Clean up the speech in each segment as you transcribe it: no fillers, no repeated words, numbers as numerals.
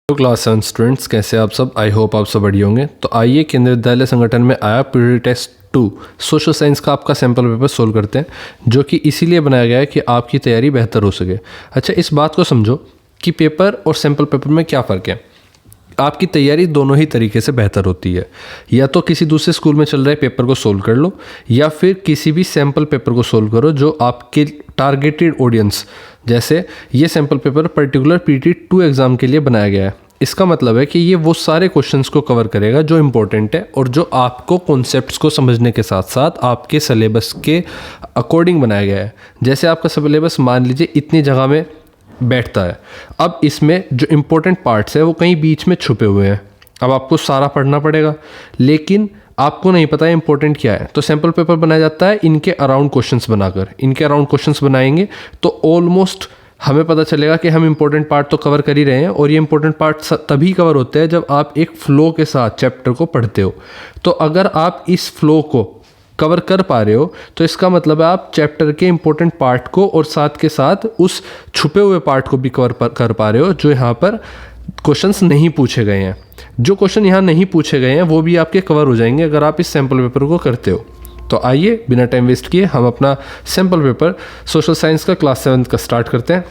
तो class 7 students, कैसे आप सब? आई होप आप सब बढ़िया होंगे। तो आइए केंद्रीय विद्यालय संगठन में आया प्री टेस्ट 2 सोशल साइंस का आपका सैम्पल पेपर सोल्व करते हैं, जो कि इसीलिए बनाया गया है कि आपकी तैयारी बेहतर हो सके। अच्छा, इस बात को समझो कि पेपर और सैम्पल पेपर में क्या फ़र्क है। आपकी तैयारी दोनों ही तरीके से बेहतर होती है। या तो किसी दूसरे स्कूल में चल रहे पेपर को सोल्व कर लो, या फिर किसी भी सैम्पल पेपर को सोल्व करो जो आपके टारगेटेड ऑडियंस, जैसे ये sample paper particular PT2 exam के लिए बनाया गया है। इसका मतलब है कि ये वो सारे क्वेश्चंस को कवर करेगा जो इम्पोर्टेंट है और जो आपको कॉन्सेप्ट्स को समझने के साथ साथ आपके सिलेबस के अकॉर्डिंग बनाया गया है। जैसे आपका सिलेबस मान लीजिए इतनी जगह में बैठता है, अब इसमें जो इम्पोर्टेंट पार्ट्स है वो कहीं बीच में छुपे हुए हैं। अब आपको सारा पढ़ना पड़ेगा, लेकिन आपको नहीं पता है इंपॉर्टेंट क्या है। तो सैम्पल पेपर बनाया जाता है इनके अराउंड क्वेश्चंस बनाकर। इनके अराउंड क्वेश्चंस बनाएंगे तो ऑलमोस्ट हमें पता चलेगा कि हम इंपॉर्टेंट पार्ट तो कवर कर ही रहे हैं। और ये इंपॉर्टेंट पार्ट तभी कवर होते हैं जब आप एक फ्लो के साथ चैप्टर को पढ़ते हो। तो अगर आप इस फ्लो को कवर कर पा रहे हो तो इसका मतलब है आप चैप्टर के इंपॉर्टेंट पार्ट को और साथ के साथ उस छुपे हुए पार्ट को भी कवर कर पा रहे हो जो यहाँ पर क्वेश्चंस नहीं पूछे गए हैं। जो क्वेश्चन यहाँ नहीं पूछे गए हैं वो भी आपके कवर हो जाएंगे अगर आप इस सैम्पल पेपर को करते हो। तो आइए बिना टाइम वेस्ट किए हम अपना सैम्पल पेपर सोशल साइंस का क्लास 7 का स्टार्ट करते हैं।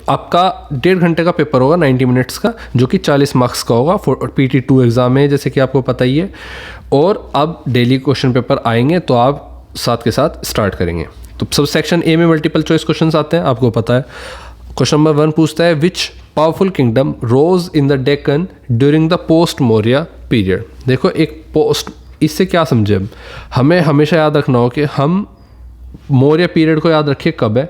आपका 1.5 घंटे का पेपर होगा, 90 मिनट्स का, जो कि 40 मार्क्स का होगा। PT2 एग्ज़ाम है जैसे कि आपको पता ही है। और अब डेली क्वेश्चन पेपर आएंगे तो आप साथ के साथ स्टार्ट करेंगे। तो सब सेक्शन ए में मल्टीपल चॉइस क्वेश्चंस आते हैं, आपको पता है। क्वेश्चन नंबर 1 पूछता है which powerful kingdom rose in the Deccan during the post Maurya period. देखो, एक पोस्ट, इससे क्या समझे, हमें हमेशा याद रखना हो कि हम मौर्य पीरियड को याद रखिए कब है,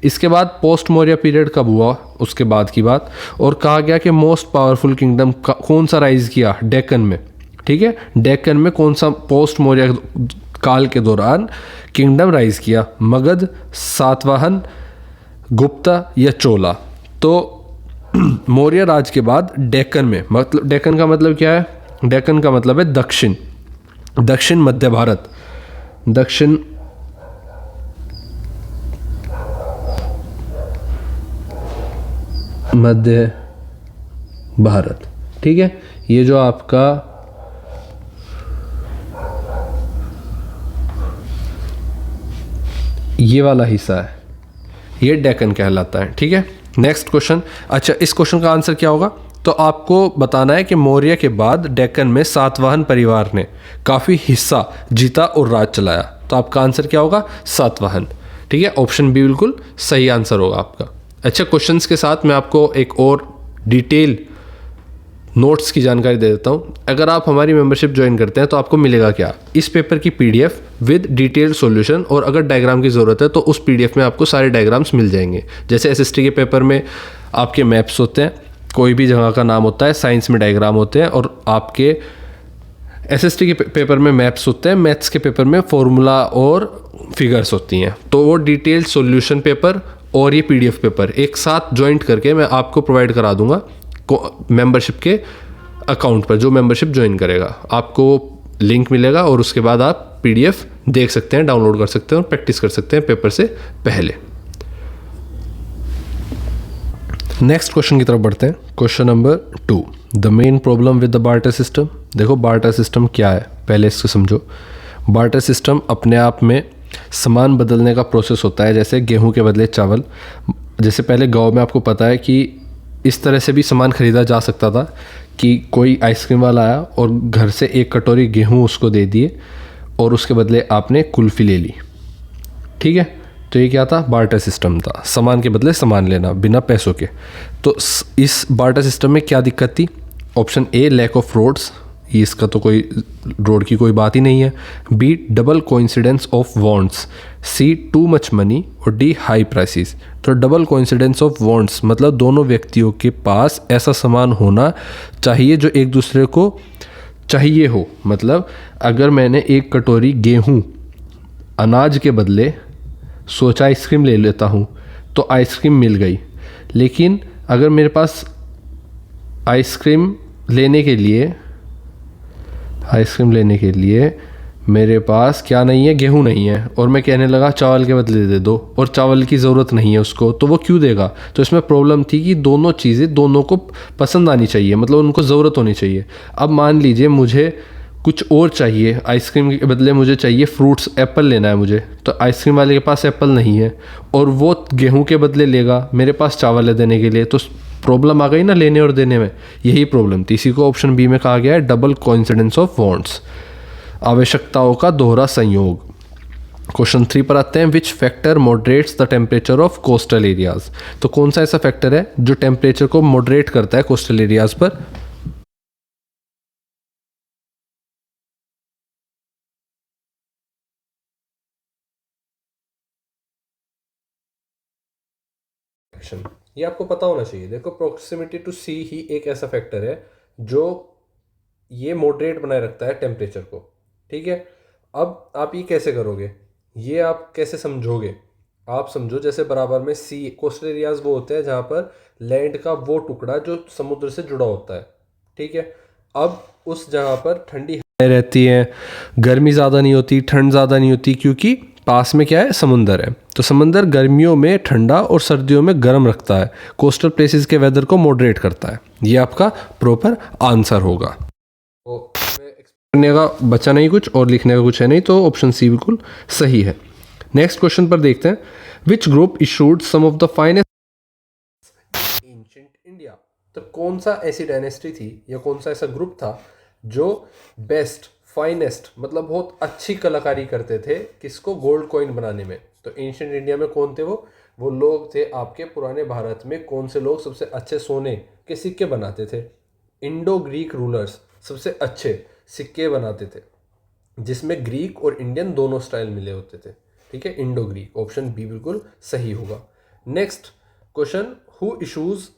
इसके बाद पोस्ट मौर्य पीरियड कब हुआ, उसके बाद की बात। और कहा गया कि मोस्ट पावरफुल किंगडम कौन सा राइज किया डेक्कन में। ठीक है, डेक्कन में कौन सा पोस्ट मौर्य काल के दौरान किंगडम राइज किया, मगध, सातवाहन, गुप्ता या चोला। तो मौर्य राज के बाद डेक्कन में, मतलब डेक्कन का मतलब क्या है? डेक्कन का मतलब है दक्षिण, दक्षिण मध्य भारत, दक्षिण मध्य भारत। ठीक है, ये जो आपका ये वाला हिस्सा है ये डेक्कन कहलाता है। ठीक है, नेक्स्ट क्वेश्चन। अच्छा, इस क्वेश्चन का आंसर क्या होगा? तो आपको बताना है कि मौर्य के बाद डेक्कन में सातवाहन परिवार ने काफ़ी हिस्सा जीता और राज चलाया। तो आपका आंसर क्या होगा? सातवाहन। ठीक है, ऑप्शन बी बिल्कुल सही आंसर होगा आपका। अच्छा, क्वेश्चंस के साथ मैं आपको एक और डिटेल नोट्स की जानकारी दे देता हूँ। अगर आप हमारी मेंबरशिप ज्वाइन करते हैं तो आपको मिलेगा क्या? इस पेपर की PDF विद डिटेल सॉल्यूशन, और अगर डायग्राम की ज़रूरत है तो उस PDF में आपको सारे डायग्राम्स मिल जाएंगे। जैसे SST के पेपर में आपके मैप्स होते हैं, कोई भी जगह का नाम होता है, साइंस में डायग्राम होते हैं, और आपके SST के पेपर में मैप्स होते हैं, मैथ्स के पेपर में फॉर्मूला और फिगर्स होती हैं। तो वो डिटेल सॉल्यूशन पेपर और ये PDF पेपर एक साथ ज्वाइंट करके मैं आपको प्रोवाइड करा दूंगा मेंबरशिप के अकाउंट पर। जो मेंबरशिप ज्वाइन करेगा आपको लिंक मिलेगा और उसके बाद आप PDF देख सकते हैं, डाउनलोड कर सकते हैं और प्रैक्टिस कर सकते हैं पेपर से पहले। नेक्स्ट क्वेश्चन की तरफ बढ़ते हैं। Question number 2, the main problem with the barter system. देखो, बार्टर सिस्टम क्या है पहले इसको समझो। बार्टर सिस्टम अपने आप में सामान बदलने का प्रोसेस होता है, जैसे गेहूं के बदले चावल। जैसे पहले गांव में आपको पता है कि इस तरह से भी सामान खरीदा जा सकता था कि कोई आइसक्रीम वाला आया और घर से एक कटोरी गेहूं उसको दे दिए और उसके बदले आपने कुल्फ़ी ले ली। ठीक है, तो ये क्या था? बार्टर सिस्टम था, सामान के बदले सामान लेना बिना पैसों के। तो इस बार्टर सिस्टम में क्या दिक्कत थी? Option A, lack of roads, इसका तो कोई रोड की कोई बात ही नहीं है। B, double coincidence of wants. C, too much money. और डी, हाई प्राइसेस। तो डबल कोइंसिडेंस ऑफ वांट्स मतलब दोनों व्यक्तियों के पास ऐसा सामान होना चाहिए जो एक दूसरे को चाहिए हो। मतलब अगर मैंने एक कटोरी गेहूं अनाज के बदले सोचा आइसक्रीम ले लेता हूं तो आइसक्रीम मिल गई, लेकिन अगर मेरे पास आइसक्रीम लेने के लिए मेरे पास क्या नहीं है, गेहूं नहीं है, और मैं कहने लगा चावल के बदले दे दो, और चावल की ज़रूरत नहीं है उसको, तो वो क्यों देगा? तो इसमें प्रॉब्लम थी कि दोनों चीज़ें दोनों को पसंद आनी चाहिए, मतलब उनको ज़रूरत होनी चाहिए। अब मान लीजिए मुझे कुछ और चाहिए, आइसक्रीम के बदले मुझे चाहिए फ्रूट्स, एप्पल लेना है मुझे, तो आइसक्रीम वाले के पास एप्पल नहीं है और वो गेहूं के बदले लेगा, मेरे पास चावल है देने के लिए, तो प्रॉब्लम आ गई ना लेने और देने में। यही प्रॉब्लम थी, इसी को ऑप्शन बी में कहा गया है डबल कोइंसिडेंस ऑफ वांट्स, आवश्यकताओं का दोहरा संयोग। क्वेश्चन 3 पर आते हैं, which factor moderates the temperature of coastal areas. तो कौन सा ऐसा फैक्टर है जो टेम्परेचर को मॉडरेट करता है कोस्टल एरियाज पर? ये आपको पता होना चाहिए। देखो, प्रोक्सिमिटी टू सी ही एक ऐसा फैक्टर है जो ये मॉडरेट बनाए रखता है टेम्परेचर को। ठीक है, अब आप ये कैसे करोगे, ये आप कैसे समझोगे? आप समझो जैसे बराबर में सी, कोस्टल एरियाज वो होते हैं जहाँ पर लैंड का वो टुकड़ा जो समुद्र से जुड़ा होता है। ठीक है, अब उस जगह पर ठंडी हवाएं रहती हैं, गर्मी ज़्यादा नहीं होती, ठंड ज़्यादा नहीं होती, क्योंकि पास में क्या है, समुंदर है। तो समंदर गर्मियों में ठंडा और सर्दियों में गर्म रखता है, कोस्टल प्लेसेस के वेदर को मॉडरेट करता है। ये आपका प्रॉपर आंसर होगा। तो करने का बचा नहीं कुछ और लिखने का कुछ है नहीं, तो ऑप्शन सी बिल्कुल सही है। नेक्स्ट क्वेश्चन पर देखते हैं, which group issued some of the finest ancient India. तो कौन सा ऐसी डायनेस्टी थी या कौन सा ऐसा ग्रुप था जो बेस्ट, फाइनेस्ट मतलब बहुत अच्छी कलाकारी करते थे किसको, गोल्ड कॉइन बनाने में। तो एंशिएंट इंडिया में कौन थे वो लोग थे आपके पुराने भारत में कौन से लोग सबसे अच्छे सोने के सिक्के बनाते थे? इंडो ग्रीक रूलर्स सबसे अच्छे सिक्के बनाते थे, जिसमें ग्रीक और इंडियन दोनों स्टाइल मिले होते थे। ठीक है, इंडो ग्रीक, ऑप्शन बी बिल्कुल सही होगा। Next question, who issues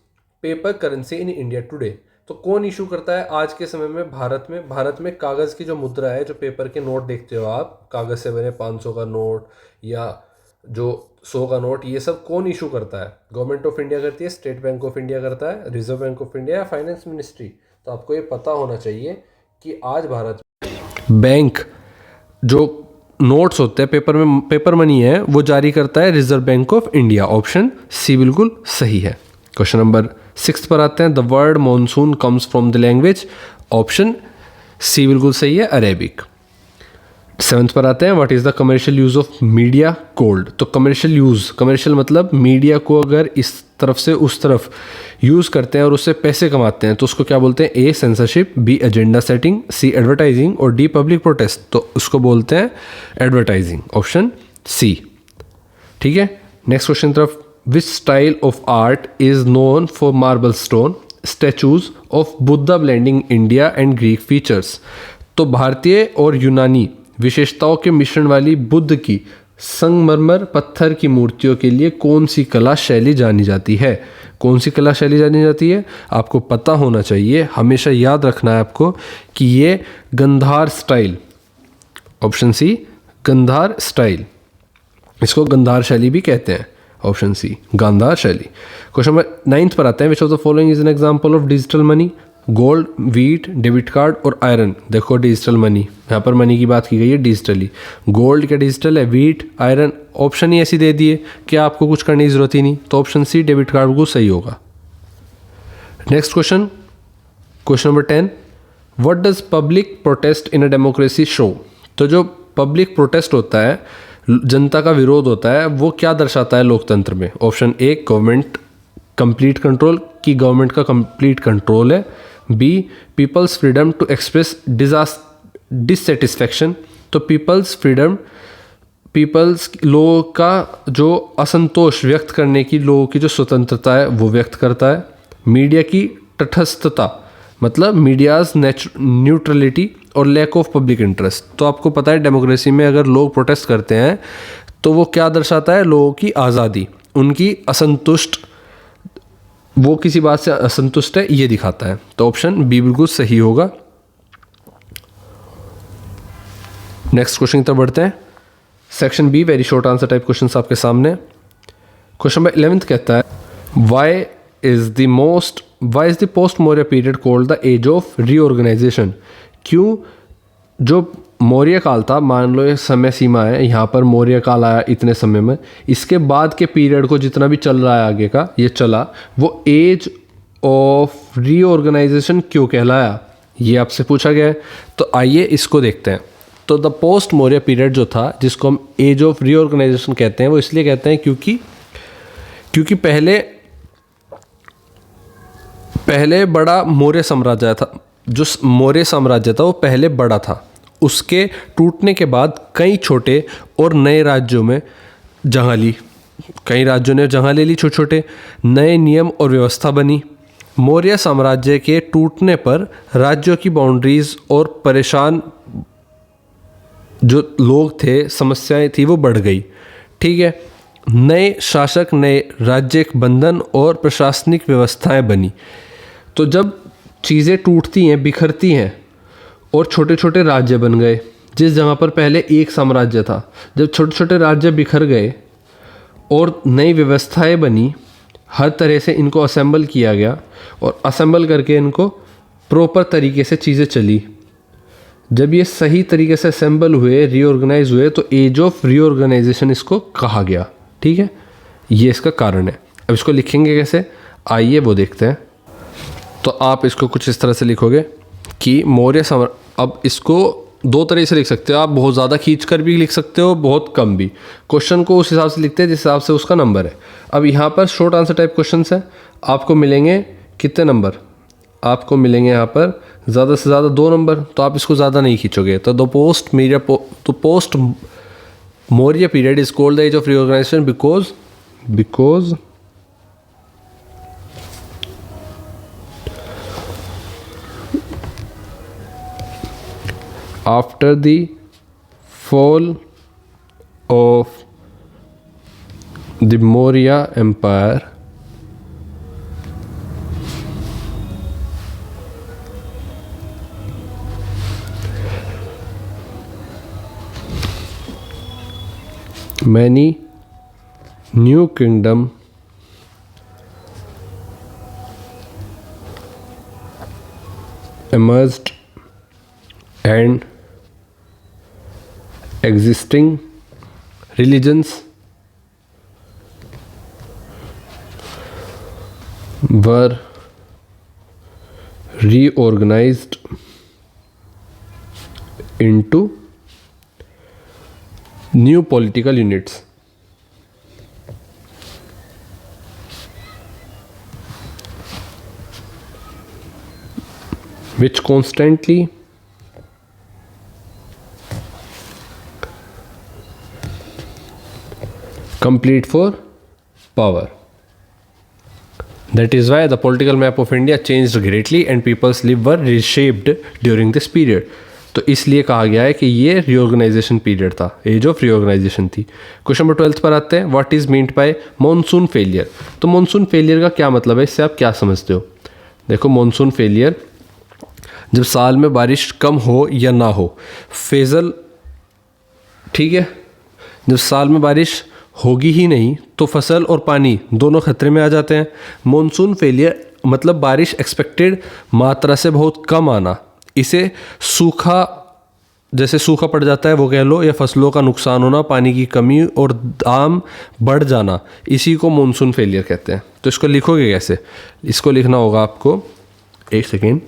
paper currency in India today. तो कौन इशू करता है आज के समय में भारत में कागज़ की जो मुद्रा है, जो पेपर के नोट देखते हो आप, कागज़ से बने 500 का नोट या जो 100 का नोट, ये सब कौन इशू करता है? गवर्नमेंट ऑफ इंडिया करती है, स्टेट बैंक ऑफ इंडिया करता है, रिजर्व बैंक ऑफ इंडिया या फाइनेंस मिनिस्ट्री? तो आपको ये पता होना चाहिए कि आज भारत बैंक जो नोट्स होते हैं पेपर मनी है, वो जारी करता है Reserve Bank of India. Option C बिल्कुल सही है। क्वेश्चन नंबर 6 पर आते हैं, the word monsoon comes from the language. Option C बिल्कुल सही है, अरेबिक। 7 पर आते हैं, what is the commercial use of media called. तो कमर्शियल मतलब मीडिया को अगर इस तरफ से उस तरफ यूज़ करते हैं और उससे पैसे कमाते हैं तो उसको क्या बोलते हैं? ए सेंसरशिप, बी एजेंडा सेटिंग, सी एडवर्टाइजिंग और डी पब्लिक प्रोटेस्ट। तो उसको बोलते हैं एडवर्टाइजिंग, ऑप्शन सी। ठीक है, नेक्स्ट क्वेश्चन तरफ, विच style of art is known for marble stone statues of Buddha blending India and Greek features. तो भारतीय और यूनानी विशेषताओं के मिश्रण वाली बुद्ध की संगमरमर पत्थर की मूर्तियों के लिए कौन सी कला शैली जानी जाती है? कौन सी कला शैली जानी जाती है? आपको पता होना चाहिए, हमेशा याद रखना है आपको कि ये Gandhara style, option C Gandhara style, इसको गंधार शैली भी कहते हैं, ऑप्शन सी गांधार शैली। क्वेश्चन नंबर 9 पर आते हैं, which of the following is an example of digital money. Gold, wheat, debit card और आयरन। देखो डिजिटल मनी, यहाँ पर मनी की बात की गई है डिजिटली। गोल्ड क्या डिजिटल है? व्हीट, आयरन, ऑप्शन ही ऐसी दे दिए कि आपको कुछ करने की जरूरत ही नहीं, तो ऑप्शन सी डेबिट कार्ड को सही होगा। Next question, question number 10, what does public protest in a democracy show. तो जो पब्लिक प्रोटेस्ट होता है, जनता का विरोध होता है, वो क्या दर्शाता है लोकतंत्र में? Option A government complete control, की गवर्नमेंट का कंप्लीट कंट्रोल है। B people's freedom to express dissatisfaction. तो पीपल्स फ्रीडम, पीपल्स लोगों का जो असंतोष व्यक्त करने की, लोगों की जो स्वतंत्रता है वो व्यक्त करता है। मीडिया की तटस्थता मतलब मीडियाज न्यूट्रलिटी और लैक ऑफ पब्लिक इंटरेस्ट। तो आपको पता है डेमोक्रेसी में अगर लोग प्रोटेस्ट करते हैं तो वो क्या दर्शाता है? लोगों की आज़ादी, उनकी असंतुष्ट, वो किसी बात से असंतुष्ट है, ये दिखाता है। तो ऑप्शन बी बिल्कुल सही होगा। नेक्स्ट क्वेश्चन की तरफ बढ़ते हैं, section B, very short answer type question आपके सामने। क्वेश्चन नंबर 11 कहता है, why is the post Maurya period called the age of reorganisation. क्यों जो मौर्य काल था, मान लो ये समय सीमा है, यहाँ पर मौर्य काल आया इतने समय में, इसके बाद के पीरियड को जितना भी चल रहा है आगे का ये चला, वो एज ऑफ रीऑर्गेनाइजेशन क्यों कहलाया, ये आपसे पूछा गया है। तो आइए इसको देखते हैं। तो द पोस्ट मौर्य पीरियड जो था, जिसको हम एज ऑफ रीऑर्गेनाइजेशन कहते हैं, वो इसलिए कहते हैं क्योंकि पहले बड़ा मौर्य साम्राज्य था, जो मौर्य साम्राज्य था वो पहले बड़ा था, उसके टूटने के बाद कई छोटे और नए राज्यों में जगह ली, कई राज्यों ने जगह ले ली, छोटे छोटे नए नियम और व्यवस्था बनी। मौर्य साम्राज्य के टूटने पर राज्यों की बाउंड्रीज और परेशान जो लोग थे, समस्याएं थी, वो बढ़ गई। ठीक है, नए शासक, नए राज्य बंधन और प्रशासनिक व्यवस्थाएं बनी। तो जब चीज़ें टूटती हैं, बिखरती हैं और छोटे छोटे राज्य बन गए, जिस जगह पर पहले एक साम्राज्य था, जब छोटे छोटे राज्य बिखर गए और नई व्यवस्थाएं बनी, हर तरह से इनको असेंबल किया गया और असेंबल करके इनको प्रॉपर तरीके से चीज़ें चली। जब ये सही तरीके से असेंबल हुए, रीऑर्गेनाइज हुए, तो एज ऑफ रीऑर्गेनाइजेशन इसको कहा गया। ठीक है, ये इसका कारण है। अब इसको लिखेंगे कैसे, आइए वो देखते हैं। तो आप इसको कुछ इस तरह से लिखोगे कि मौर्य अब इसको दो तरह से लिख सकते हो आप, बहुत ज़्यादा खींच कर भी लिख सकते हो, बहुत कम भी। क्वेश्चन को उस हिसाब से लिखते हैं जिस हिसाब से उसका नंबर है। अब यहाँ पर शॉर्ट आंसर टाइप क्वेश्चन है, आपको मिलेंगे कितने नंबर, आपको मिलेंगे यहाँ पर ज़्यादा से ज़्यादा 2 नंबर, तो आप इसको ज़्यादा नहीं खींचोगे। तो post Maurya period is called the age of reorganisation because after the fall of the Maurya Empire, many new kingdom emerged and existing religions were reorganized into new political units. Which constantly compete for power. That is why the political map of India changed greatly and people's lives were reshaped during this period. तो इसलिए कहा गया है कि ये reorganisation period था, as of reorganisation थी। Question number 12 पर आते हैं, what is meant by monsoon failure. तो मॉनसून फेलियर का क्या मतलब है, इससे आप क्या समझते हो। देखो, मॉनसून फेलियर जब साल में बारिश कम हो या ना हो, फेजल, ठीक है, जब साल में बारिश होगी ही नहीं तो फसल और पानी दोनों खतरे में आ जाते हैं। मॉनसून फेलियर मतलब बारिश एक्सपेक्टेड मात्रा से बहुत कम आना, इसे सूखा, जैसे सूखा पड़ जाता है वो कह लो, या फसलों का नुकसान होना, पानी की कमी और दाम बढ़ जाना, इसी को मॉनसून फेलियर कहते हैं। तो इसको लिखोगे कैसे, इसको लिखना होगा आपको, एक सेकेंड,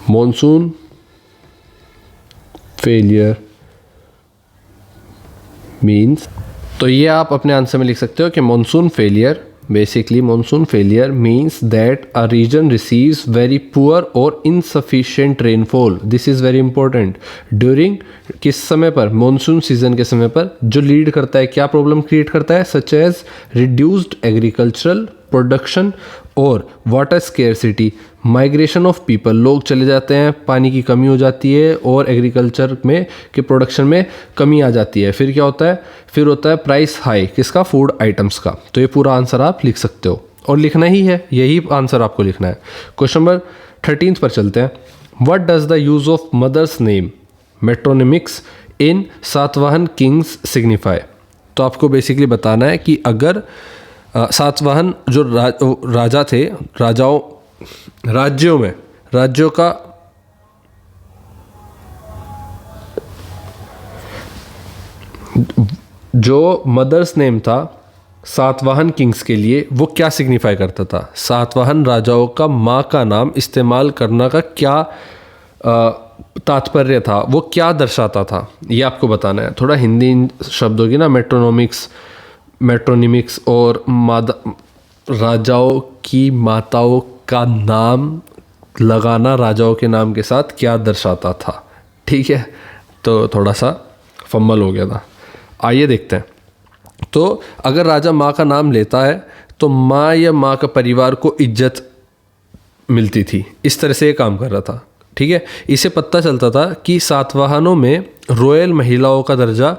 मॉनसून फेलियर मीन्स, तो ये आप अपने आंसर में लिख सकते हो कि monsoon failure, basically monsoon failure means that a region receives very poor और insufficient rainfall. This is very important. During किस समय पर, मॉनसून सीजन के समय पर, जो लीड करता है, क्या प्रॉब्लम क्रिएट करता है, such as reduced agricultural production और water scarcity, migration of people, लोग चले जाते हैं, पानी की कमी हो जाती है और एग्रीकल्चर में के प्रोडक्शन में कमी आ जाती है। फिर क्या होता है, फिर होता है प्राइस हाई, किसका, फूड आइटम्स का। तो ये पूरा आंसर आप लिख सकते हो और लिखना ही है, यही आंसर आपको लिखना है। क्वेश्चन नंबर 13 पर चलते हैं, what does the use of mother's name metronymics in Satavahana kings signify. तो आपको बेसिकली बताना है कि अगर सातवाहन जो राजा थे, राज्यों का जो मदर्स नेम था सातवाहन किंग्स के लिए वो क्या सिग्निफाई करता था, सातवाहन राजाओं का माँ का नाम इस्तेमाल करना का क्या तात्पर्य था, वो क्या दर्शाता था, ये आपको बताना है। थोड़ा हिंदी शब्दों की ना मेट्रोनिमिक्स और राजाओं की माताओं का नाम लगाना राजाओं के नाम के साथ क्या दर्शाता था, ठीक है। तो थोड़ा सा फम्बल हो गया था। आइए देखते हैं। तो अगर राजा माँ का नाम लेता है तो माँ या माँ का परिवार को इज्जत मिलती थी, इस तरह से ये काम कर रहा था, ठीक है। इसे पता चलता था कि सातवाहनों में रॉयल महिलाओं का दर्जा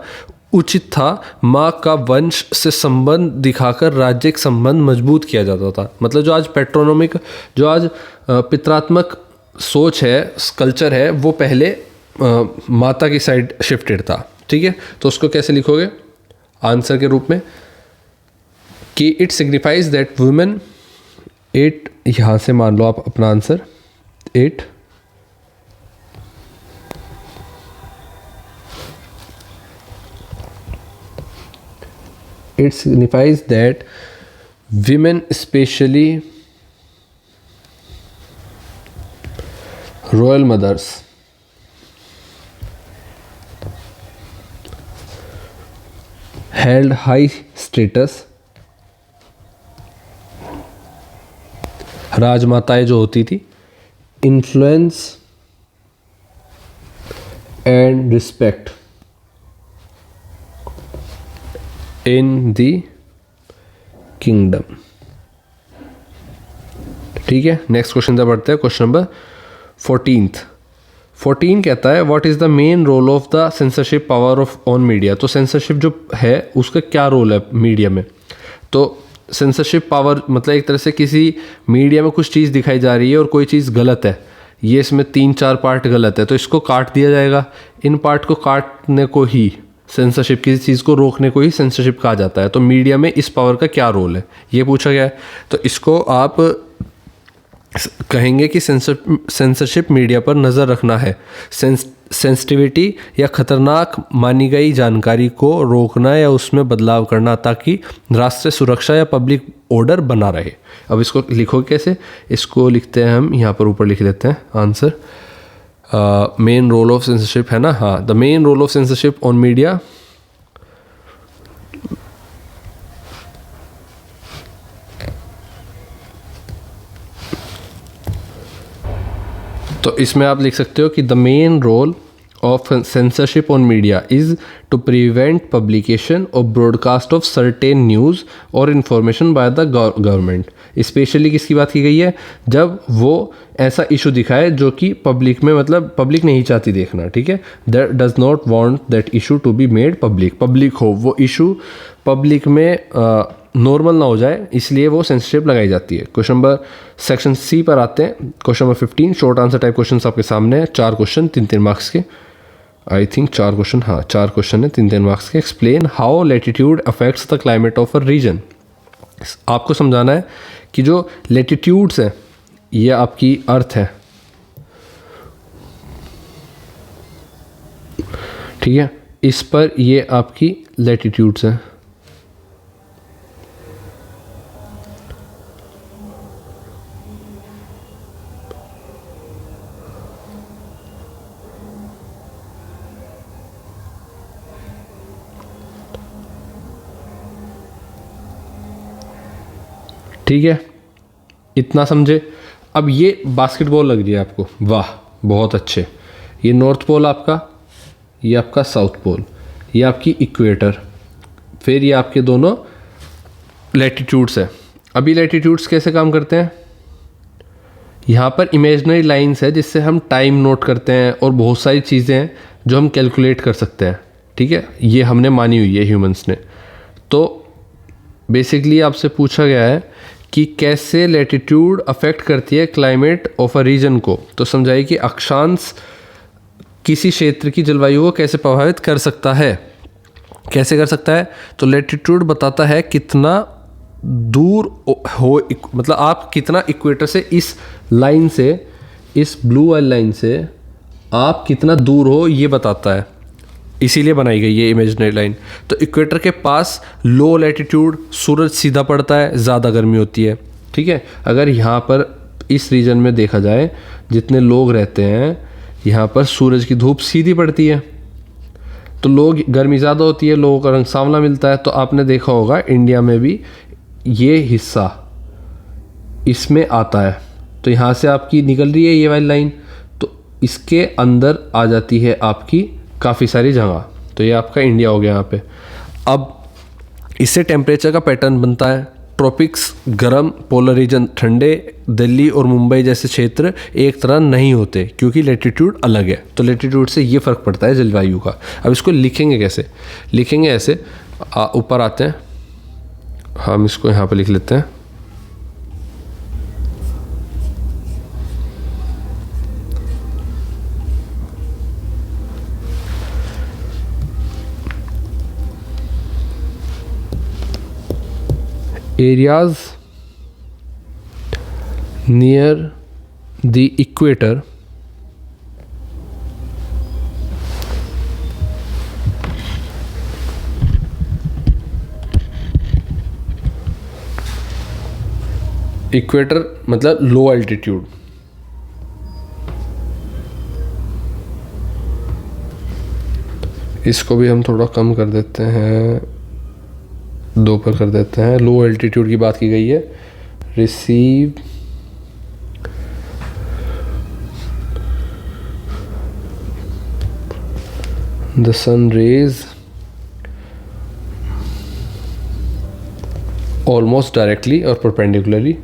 उचित था, माँ का वंश से संबंध दिखाकर राज्यिक संबंध मजबूत किया जाता था। मतलब जो आज पेट्रोनोमिक, जो आज पितरात्मक सोच है, कल्चर है, वो पहले माता की साइड शिफ्टेड था, ठीक है। तो उसको कैसे लिखोगे आंसर के रूप में कि it signifies that women, it, यहाँ से मान लो आप अपना answer, it signifies that women, especially royal mothers, held high status, राजमाताएं जो होती थी, influence and respect in the kingdom, ठीक है। नेक्स्ट क्वेश्चन से बढ़ते हैं, क्वेश्चन नंबर 14 कहता है what is the main role of the censorship power of on media. तो सेंसरशिप जो है उसका क्या रोल है मीडिया में। तो सेंसरशिप पावर मतलब एक तरह से किसी मीडिया में कुछ चीज़ दिखाई जा रही है और कोई चीज़ गलत है, ये इसमें 3-4 पार्ट गलत है तो इसको काट दिया जाएगा। इन पार्ट को काटने को ही सेंसरशिप, किसी चीज़ को रोकने को ही सेंसरशिप कहा जाता है। तो मीडिया में इस पावर का क्या रोल है ये पूछा गया है। तो इसको आप कहेंगे कि सेंसरशिप मीडिया पर नज़र रखना है, सेंसिटिविटी या ख़तरनाक मानी गई जानकारी को रोकना या उसमें बदलाव करना ताकि राष्ट्रीय सुरक्षा या पब्लिक ऑर्डर बना रहे। अब इसको लिखो कैसे, इसको लिखते हैं हम यहाँ पर ऊपर लिख लेते हैं answer. Main role of censorship है ना, हाँ, the main role of censorship on media तो इसमें आप लिख सकते हो कि the main role of censorship on media is to prevent publication और ब्रॉडकास्ट ऑफ सर्टेन न्यूज़ और information by the government. Specially किसकी बात की गई है, जब वो ऐसा इशू दिखाए जो कि पब्लिक में, मतलब पब्लिक नहीं चाहती देखना, ठीक है। That does not want that issue to be made public हो, वो इशू पब्लिक में नॉर्मल ना हो जाए, इसलिए वो सेंसरशिप लगाई जाती है। क्वेश्चन नंबर सेक्शन सी पर आते हैं। Question number 15 short answer type question आपके सामने है, 4 क्वेश्चन 3-3 मार्क्स के, आई थिंक 4 क्वेश्चन, हाँ 4 क्वेश्चन है 3-3 मार्क्स के। Explain how latitude affects the climate of a region. आपको समझाना है कि जो लैटिट्यूड्स हैं ये आपकी अर्थ है, ठीक है, इस पर ये आपकी लैटिट्यूड्स हैं। ठीक है, इतना समझे। अब ये बास्केटबॉल लग रही है आपको, वाह बहुत अच्छे। ये नॉर्थ पोल आपका, ये आपका साउथ पोल, ये आपकी इक्वेटर, फिर ये आपके दोनों लैटिट्यूड्स है। अभी लैटिट्यूड्स कैसे काम करते हैं, यहाँ पर इमेजिनरी लाइंस है जिससे हम टाइम नोट करते हैं और बहुत सारी चीज़ें हैं जो हम कैलकुलेट कर सकते हैं, ठीक है। ये हमने मानी हुई है ह्यूमंस ने। तो बेसिकली आपसे पूछा गया है कि कैसे लैटिट्यूड अफेक्ट करती है क्लाइमेट ऑफ अ रीजन को। तो समझाइए कि अक्षांश किसी क्षेत्र की जलवायु को कैसे प्रभावित कर सकता है, कैसे कर सकता है। तो लैटिट्यूड बताता है कितना दूर हो, मतलब आप कितना इक्वेटर से, इस लाइन से, इस ब्लू वाली लाइन से आप कितना दूर हो ये बताता है, इसीलिए बनाई गई ये इमेजिनरी लाइन। तो इक्वेटर के पास लो लैटिट्यूड, सूरज सीधा पड़ता है, ज़्यादा गर्मी होती है, ठीक है। अगर यहाँ पर इस रीजन में देखा जाए, जितने लोग रहते हैं यहाँ पर सूरज की धूप सीधी पड़ती है, तो लोग, गर्मी ज़्यादा होती है, लोगों का रंग सांवला मिलता है। तो आपने देखा होगा इंडिया में भी ये हिस्सा इसमें आता है, तो यहाँ से आपकी निकल रही है ये वाली लाइन, तो इसके अंदर आ जाती है आपकी काफ़ी सारी जगह। तो ये आपका इंडिया हो गया यहाँ पे। अब इससे टेम्परेचर का पैटर्न बनता है, ट्रॉपिक्स गर्म, पोलर रीजन ठंडे, दिल्ली और मुंबई जैसे क्षेत्र एक तरह नहीं होते क्योंकि लैटिट्यूड अलग है। तो लैटिट्यूड से ये फ़र्क पड़ता है जलवायु का। अब इसको लिखेंगे कैसे? लिखेंगे ऐसे, ऊपर आते हैं, हम इसको यहाँ पे लिख लेते हैं। Areas near the equator equator मतलब लो एल्टीट्यूड, इसको भी हम थोड़ा कम कर देते हैं, 2 पर कर देते हैं। लो एल्टीट्यूड की बात की गई है। Receive the sun rays almost directly और परपेंडिकुलरली,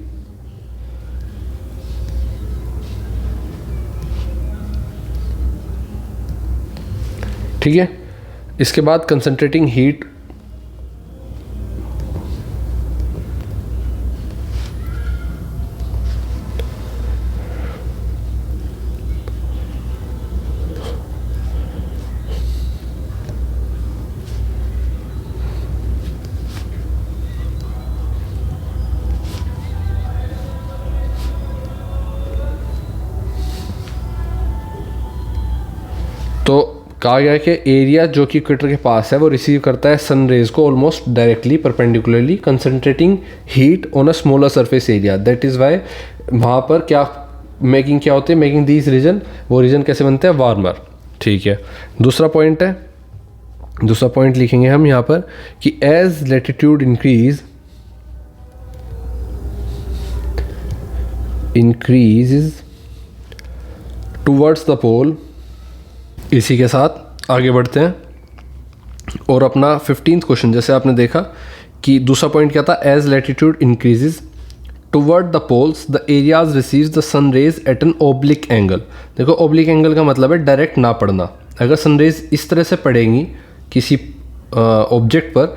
ठीक है। इसके बाद कंसंट्रेटिंग हीट, तो कहा गया कि एरिया जो कि इक्वेटर के पास है वो रिसीव करता है सन रेज को almost directly perpendicularly, concentrating heat on a smaller surface area. That is why वहाँ पर क्या मेकिंग क्या होती है, मेकिंग दीज रीजन, वो रीजन कैसे बनते हैं, वार्मर, ठीक है। दूसरा पॉइंट है, दूसरा पॉइंट लिखेंगे हम यहाँ पर कि as latitude increase towards the pole. इसी के साथ आगे बढ़ते हैं और अपना 15th क्वेश्चन, जैसे आपने देखा कि दूसरा पॉइंट क्या था, as latitude increases toward the poles the areas receives the sun rays at an oblique angle. देखो ओब्लिक एंगल का मतलब है डायरेक्ट ना पड़ना। अगर सन रेज इस तरह से पड़ेंगी किसी ऑब्जेक्ट पर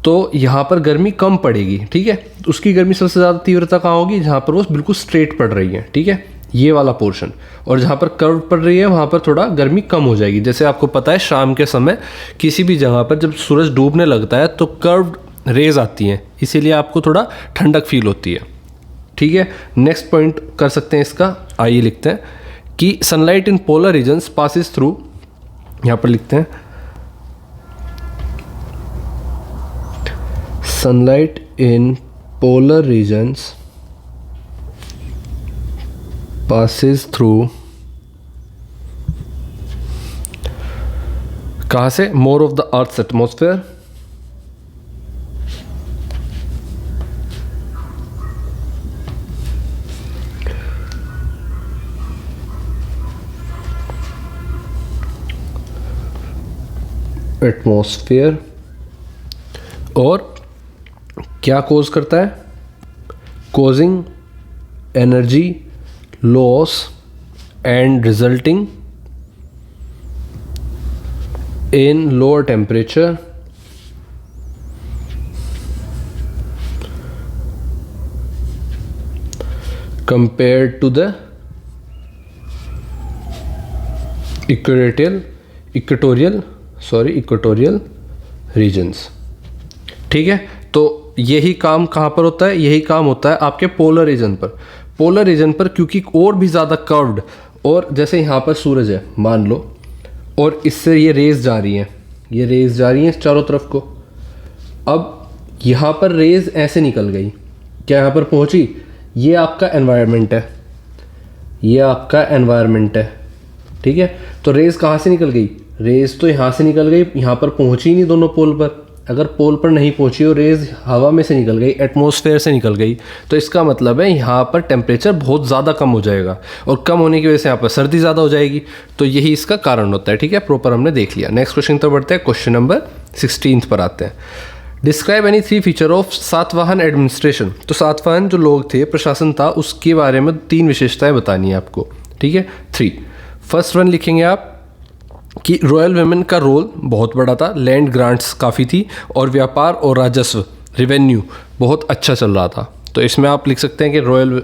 तो यहाँ पर गर्मी कम पड़ेगी, ठीक है। उसकी गर्मी सबसे ज़्यादा तीव्रता कहाँ होगी, जहाँ पर वो बिल्कुल स्ट्रेट पड़ रही है, ठीक है, ये वाला पोर्शन। और जहाँ पर कर्व पड़ रही है वहाँ पर थोड़ा गर्मी कम हो जाएगी। जैसे आपको पता है शाम के समय किसी भी जगह पर जब सूरज डूबने लगता है तो कर्व्ड रेज आती हैं, इसीलिए आपको थोड़ा ठंडक फील होती है, ठीक है। नेक्स्ट पॉइंट कर सकते हैं इसका, आइए लिखते हैं कि sunlight in polar regions passes through, यहाँ पर लिखते हैं sunlight in polar regions passes through, कहाँ से, more of the earth's atmosphere, atmosphere, और क्या कोज करता है, causing energy loss and resulting in lower temperature compared to the equatorial regions, ठीक है। तो यही काम कहाँ पर होता है, यही काम होता है आपके पोलर रीजन पर। पोलर रीजन पर क्योंकि और भी ज़्यादा कर्व्ड, और जैसे यहाँ पर सूरज है मान लो, और इससे ये रेज जा रही हैं, ये रेज जा रही हैं चारों तरफ को। अब यहाँ पर रेज ऐसे निकल गई, क्या यहाँ पर पहुँची? ये आपका एनवायरनमेंट है, ये आपका एनवायरनमेंट है, ठीक है। तो रेज कहाँ से निकल गई? रेज तो यहाँ से निकल गई, यहाँ पर पहुँची नहीं दोनों पोल पर। अगर पोल पर नहीं पहुँची और रेज हवा में से निकल गई, एटमॉस्फेयर से निकल गई, तो इसका मतलब है यहाँ पर टेम्परेचर बहुत ज़्यादा कम हो जाएगा, और कम होने की वजह से यहाँ पर सर्दी ज़्यादा हो जाएगी। तो यही इसका कारण होता है, ठीक है। प्रॉपर हमने देख लिया। नेक्स्ट क्वेश्चन तो बढ़ते हैं, क्वेश्चन नंबर 16 पर आते हैं। Describe any 3 feature of Satavahana administration. तो सातवाहन जो लोग थे, प्रशासन था, उसके बारे में 3 विशेषताएं बतानी है आपको, ठीक है। 3 फर्स्ट वन लिखेंगे आप कि रॉयल वुमेन का रोल बहुत बड़ा था, लैंड ग्रांट्स काफ़ी थी, और व्यापार और राजस्व रेवेन्यू बहुत अच्छा चल रहा था। तो इसमें आप लिख सकते हैं कि रॉयल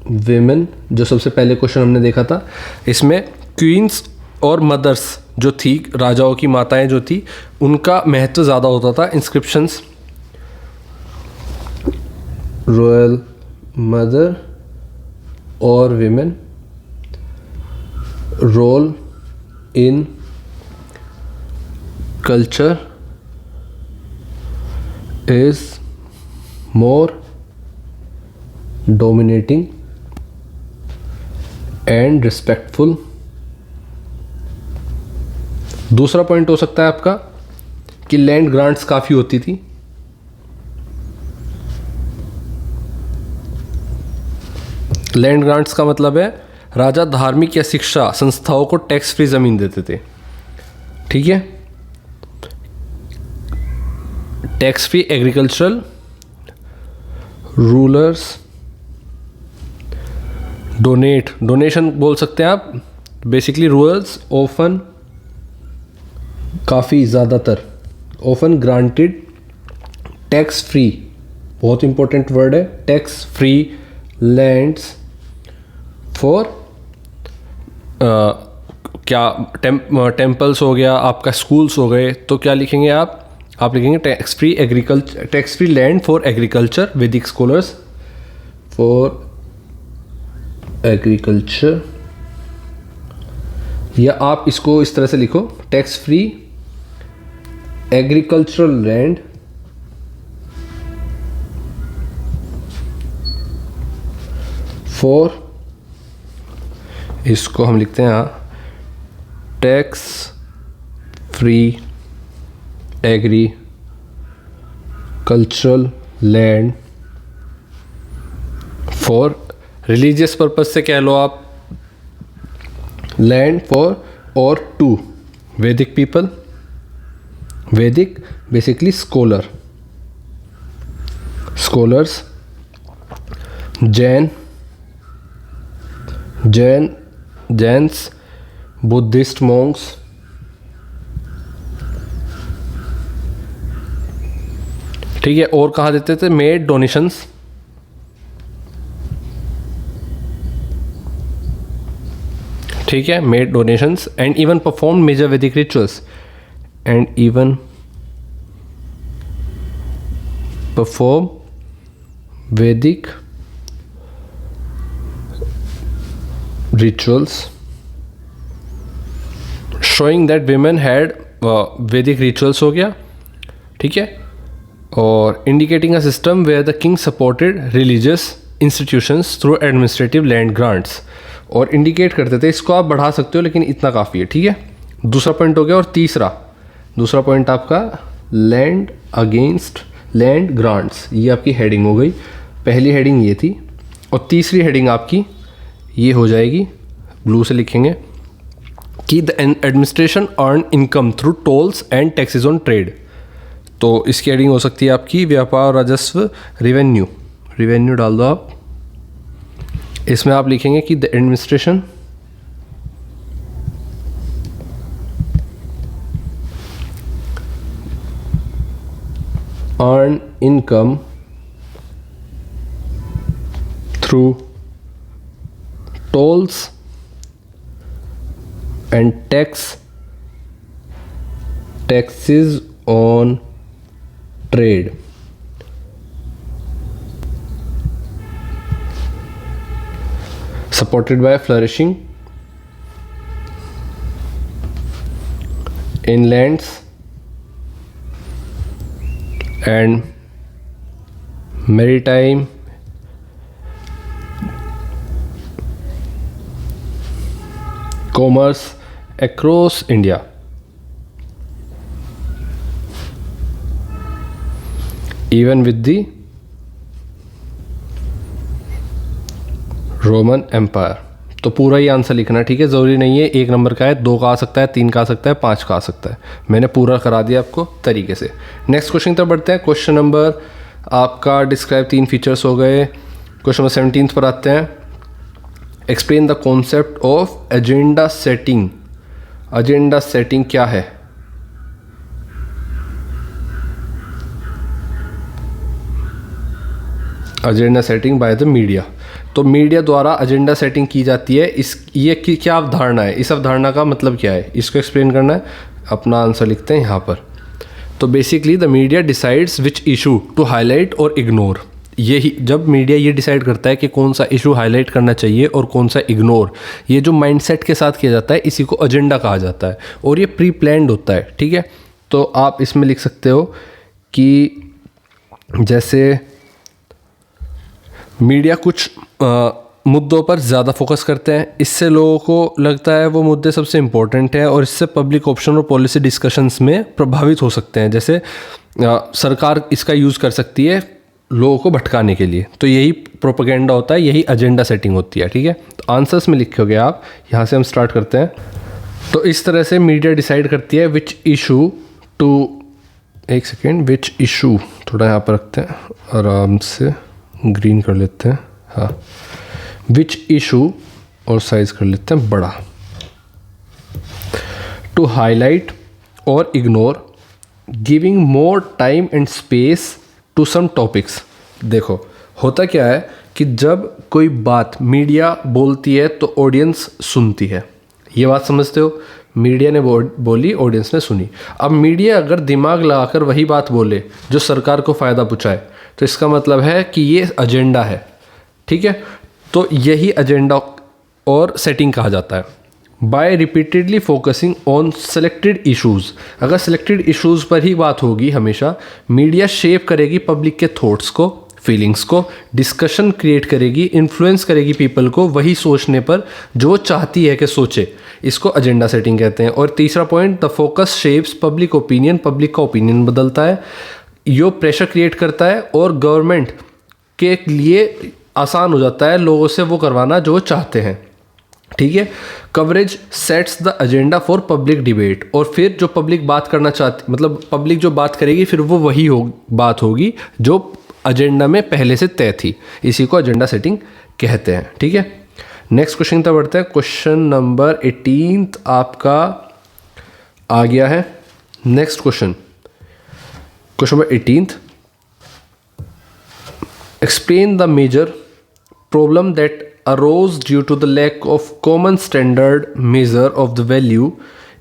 वुमेन, जो सबसे पहले क्वेश्चन हमने देखा था, इसमें क्वींस और मदर्स जो थी, राजाओं की माताएं जो थी, उनका महत्व ज़्यादा होता था। इंस्क्रिप्शंस रॉयल मदर और women role in culture is more dominating and respectful. दूसरा पॉइंट हो सकता है आपका कि लैंड ग्रांट्स काफ़ी होती थी। लैंड ग्रांट्स का मतलब है राजा धार्मिक या शिक्षा संस्थाओं को टैक्स फ्री ज़मीन देते थे, ठीक है। Tax free agricultural rulers donation बोल सकते हैं आप। बेसिकली रूलर्स ऑफन, काफ़ी ज़्यादातर, ऑफन ग्रांटेड टैक्स फ्री, बहुत इंपॉर्टेंट वर्ड है, tax free lands for temples हो गया, आपका स्कूल्स हो गए। तो क्या लिखेंगे आप लिखेंगे tax free land for agriculture, वैदिक स्कॉलर्स फॉर एग्रीकल्चर, या आप इसको इस तरह से लिखो, tax free agricultural land for, इसको हम लिखते हैं tax free agricultural land for religious purpose से कह लो आप, लैंड फॉर और टू वैदिक पीपल, वैदिक basically scholars, Jains, Buddhist Monks, ठीक है। और कहाँ देते थे? मेड डोनेशंस, ठीक है, made donations and even perform major Vedic rituals, and even perform Vedic rituals showing that women had Vedic rituals हो गया, ठीक है। और indicating a system where the king supported religious institutions through administrative land grants, और indicate करते थे। इसको आप बढ़ा सकते हो लेकिन इतना काफ़ी है, ठीक है। दूसरा पॉइंट हो गया। और दूसरा पॉइंट आपका लैंड अगेंस्ट लैंड ग्रांट्स, ये आपकी हेडिंग हो गई। पहली हेडिंग ये थी, और तीसरी हेडिंग आपकी ये हो जाएगी, ब्लू से लिखेंगे कि the administration earn income through tolls and taxes on trade. तो इसकी हेडिंग हो सकती है आपकी व्यापार, राजस्व, रेवेन्यू डाल दो आप। इसमें आप लिखेंगे कि the administration earn income through tolls and taxes on trade. Supported by flourishing inlands and maritime commerce across India. Even with the Roman empire. तो पूरा ही आंसर लिखना, ठीक है, ज़रूरी नहीं है 1 नंबर का है, 2 का आ सकता है, 3 का आ सकता है, 5 का आ सकता है। मैंने पूरा करा दिया आपको तरीके से। नेक्स्ट क्वेश्चन तक बढ़ते हैं। क्वेश्चन नंबर आपका डिस्क्राइब 3 फीचर्स हो गए। क्वेश्चन नंबर 17 पर आते हैं। Explain the concept of agenda setting. Agenda setting क्या है? Agenda setting by the media. तो मीडिया द्वारा एजेंडा सेटिंग की जाती है। ये की क्या अवधारणा है? इस अवधारणा का मतलब क्या है, इसको एक्सप्लेन करना है। अपना आंसर लिखते हैं यहाँ पर। तो basically the media decides which issue to highlight और इग्नोर। यही जब मीडिया ये डिसाइड करता है कि कौन सा इशू हाईलाइट करना चाहिए और कौन सा इग्नोर, ये जो माइंडसेट के साथ किया जाता है, इसी को एजेंडा कहा जाता है और ये प्री प्लान्ड होता है, ठीक है। तो आप इसमें लिख सकते हो कि जैसे मीडिया कुछ मुद्दों पर ज़्यादा फोकस करते हैं, इससे लोगों को लगता है वो मुद्दे सबसे इम्पोर्टेंट हैं और इससे पब्लिक ऑप्शन और पॉलिसी डिस्कशंस में प्रभावित हो सकते हैं। जैसे सरकार इसका यूज़ कर सकती है लोगों को भटकाने के लिए। तो यही प्रोपेगेंडा होता है, यही एजेंडा सेटिंग होती है, ठीक है। तो आंसर्स में लिखोगे आप, यहाँ से हम स्टार्ट करते हैं। तो इस तरह से मीडिया डिसाइड करती है विच इशू टू, एक सेकेंड, विच इशू थोड़ा यहाँ पर रखते हैं, आराम से ग्रीन कर लेते हैं, हाँ, विच इशू और साइज कर लेते हैं बड़ा, टू हाईलाइट और ignore, giving more time and space to some topics. देखो होता क्या है कि जब कोई बात मीडिया बोलती है तो ऑडियंस सुनती है, ये बात समझते हो। मीडिया ने बोली, ऑडियंस ने सुनी। अब मीडिया अगर दिमाग लगाकर वही बात बोले जो सरकार को फ़ायदा पहुँचाए, तो इसका मतलब है कि ये एजेंडा है, ठीक है। तो यही एजेंडा और सेटिंग कहा जाता है। By repeatedly focusing on selected issues, अगर सेलेक्टेड इश्यूज़ पर ही बात होगी हमेशा, मीडिया शेप करेगी पब्लिक के थॉट्स को, फीलिंग्स को, डिस्कशन क्रिएट करेगी, इन्फ्लुएंस करेगी पीपल को वही सोचने पर जो वो चाहती है कि सोचे। इसको एजेंडा सेटिंग कहते हैं। और तीसरा point, the focus shapes public opinion, public का ओपिनियन बदलता है, यो प्रेशर क्रिएट करता है और गवर्नमेंट के लिए आसान हो जाता है लोगों से वो करवाना जो वो चाहते हैं, ठीक है। Coverage sets the agenda for public debate, और फिर जो पब्लिक बात करना चाहती, मतलब पब्लिक जो बात करेगी फिर वो वही बात होगी जो एजेंडा में पहले से तय थी। इसी को एजेंडा सेटिंग कहते हैं, ठीक है। नेक्स्ट क्वेश्चन तक बढ़ते हैं। क्वेश्चन नंबर 18 आपका आ गया है। Next question, question number 18, explain the major problem that arose due to the lack of common standard measure of the value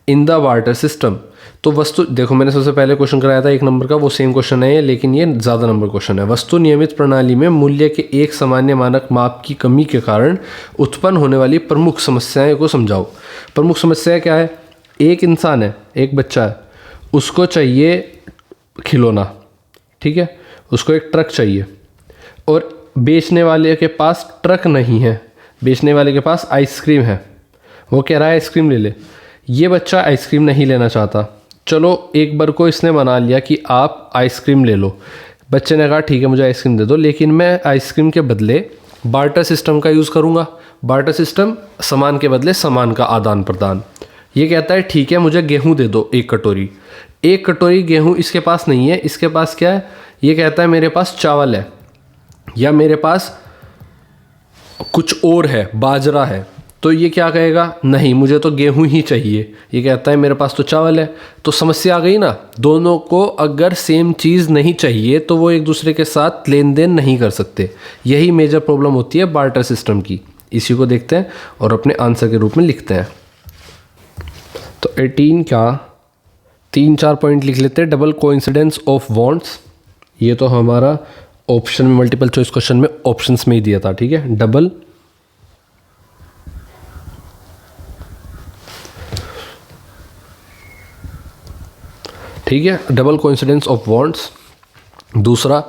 in the water system। तो वस्तु, देखो मैंने सबसे पहले क्वेश्चन कराया था 1 नंबर का, वो सेम क्वेश्चन है लेकिन ये ज़्यादा नंबर क्वेश्चन है। वस्तु नियमित प्रणाली में मूल्य के एक सामान्य मानक माप की कमी के कारण उत्पन्न होने वाली प्रमुख समस्याएं को समझाओ। प्रमुख समस्या क्या है? एक इंसान है, एक बच्चा है, उसको चाहिए खिलौना, ठीक है, उसको एक ट्रक चाहिए और बेचने वाले के पास ट्रक नहीं है, बेचने वाले के पास आइसक्रीम है, वो कह रहा है आइसक्रीम ले ले। ये बच्चा आइसक्रीम नहीं लेना चाहता। चलो एक बार को इसने मना लिया कि आप आइसक्रीम ले लो। बच्चे ने कहा ठीक है मुझे आइसक्रीम दे दो, लेकिन मैं आइसक्रीम के बदले बार्टर सिस्टम का यूज़ करूँगा। बार्टर सिस्टम, सामान के बदले सामान का आदान प्रदान। ये कहता है ठीक है मुझे गेहूँ दे दो 1 कटोरी। 1 कटोरी गेहूँ इसके पास नहीं है, इसके पास क्या है? ये कहता है मेरे पास चावल है या मेरे पास कुछ और है, बाजरा है। तो ये क्या कहेगा? नहीं मुझे तो गेहूं ही चाहिए। ये कहता है मेरे पास तो चावल है। तो समस्या आ गई ना, दोनों को अगर सेम चीज़ नहीं चाहिए तो वो एक दूसरे के साथ लेन देन नहीं कर सकते। यही मेजर प्रॉब्लम होती है बार्टर सिस्टम की। इसी को देखते हैं और अपने आंसर के रूप में लिखते हैं। तो 18 का 3-4 पॉइंट लिख लेते हैं। डबल कोइंसिडेंस ऑफ वांट्स, ये तो हमारा ऑप्शन में, मल्टीपल चॉइस क्वेश्चन में ऑप्शंस में ही दिया था, ठीक है। डबल ठीक है, डबल कोइंसिडेंस ऑफ वांट्स। दूसरा,